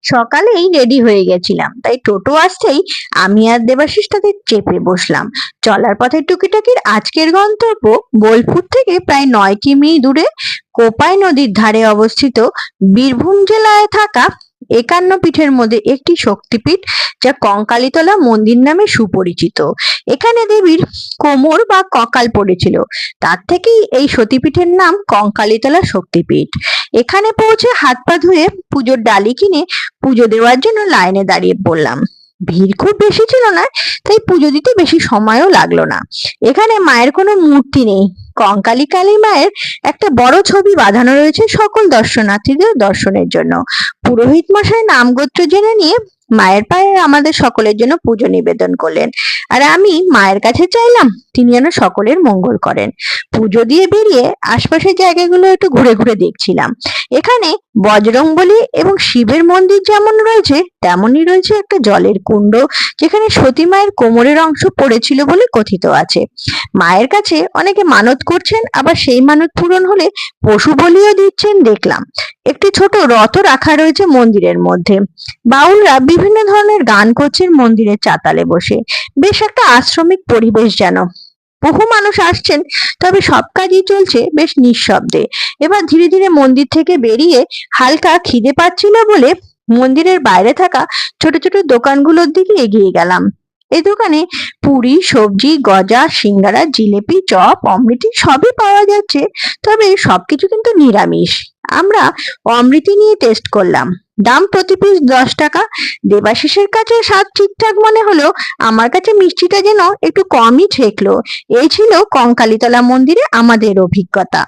সকালেই রেডি হয়ে গেছিলাম, তাই টোটো আসতেই আমি আর দেবাশিস তাতে চেপে বসলাম। চলার পথে টুকিটাকির আজকের গন্তব্য বোলপুর থেকে প্রায় 9 কিমি দূরে কোপাই নদীর ধারে অবস্থিত বীরভূম জেলায় থাকা 51 পীঠের মধ্যে একটি শক্তিপীঠ, যা কঙ্কালীতলা মন্দির নামে সুপরিচিত। এখানে দেবীর কোমর বা ককাল পড়েছিল, তার থেকেই এই সতীপীঠের নাম কঙ্কালীতলা শক্তিপীঠ। এখানে পৌঁছে হাত পা ধুয়ে পুজোর ডালি কিনে পুজো দেওয়ার জন্য লাইনে দাঁড়িয়ে পড়লাম। ভিড় খুব বেশি ছিল না, তাই পুজো দিতে বেশি সময়ও লাগলো না। এখানে মায়ের কোনো মূর্তি নেই, কঙ্কালী কালী মায়ের একটা বড় ছবি বাঁধানো রয়েছে সকল দর্শনার্থীদের দর্শনের জন্য। পুরোহিত মশাই নাম গোত্র জেনে নিয়ে মায়ের পায়ে আমাদের সকলের জন্য পুজো নিবেদন করলেন, আর আমি মায়ের কাছে চাইলাম তিনি যেন সকলের মঙ্গল করেন। পুজো দিয়ে বেরিয়ে আশপাশের জায়গাগুলো একটু ঘুরে ঘুরে দেখছিলাম। এখানে বজরংবলী এবং শিবের মন্দির যেমন রয়েছে, তেমনই রয়েছে একটা জলের কুণ্ড, যেখানে সতী মায়ের কোমরের অংশ পড়েছিল বলে কথিত আছে। মায়ের কাছে অনেকে মানত করছেন, আবার সেই মানত পূরণ হলে পশু বলিও দিচ্ছেন দেখলাম। একটি ছোট রথ রাখা রয়েছে মন্দিরের মধ্যে। বাউলরা বিভিন্ন ধরনের গান করছেন মন্দিরের চাতালে বসে। বেশ একটা আশ্রমিক পরিবেশ যেন। বহু মানুষ আসছেন, তবে সব কাজই চলছে বেশ নিঃশব্দে। এবার ধীরে ধীরে মন্দির থেকে বেরিয়ে হালকা খিদে পাচ্ছিল বলে মন্দিরের বাইরে থাকা ছোট ছোট দোকানগুলোর দিকে এগিয়ে গেলাম। এই দোকানে পুরি, সবজি, গজা, সিঙ্গারা, জিলেপি, চপ, অমৃতি সবই পাওয়া যাচ্ছে, তবে সবকিছু কিন্তু নিরামিষ। আমরা অমৃতি নিয়ে টেস্ট করলাম। দাম প্রতি পিস 10 টাকা। দেবাশিসের কাছে স্বাদ ঠিকঠাক মনে হলো, আমার কাছে মিষ্টিটা যেন একটু কমই ঠেকলো। এই ছিল কঙ্কালীতলা মন্দিরে আমাদের অভিজ্ঞতা।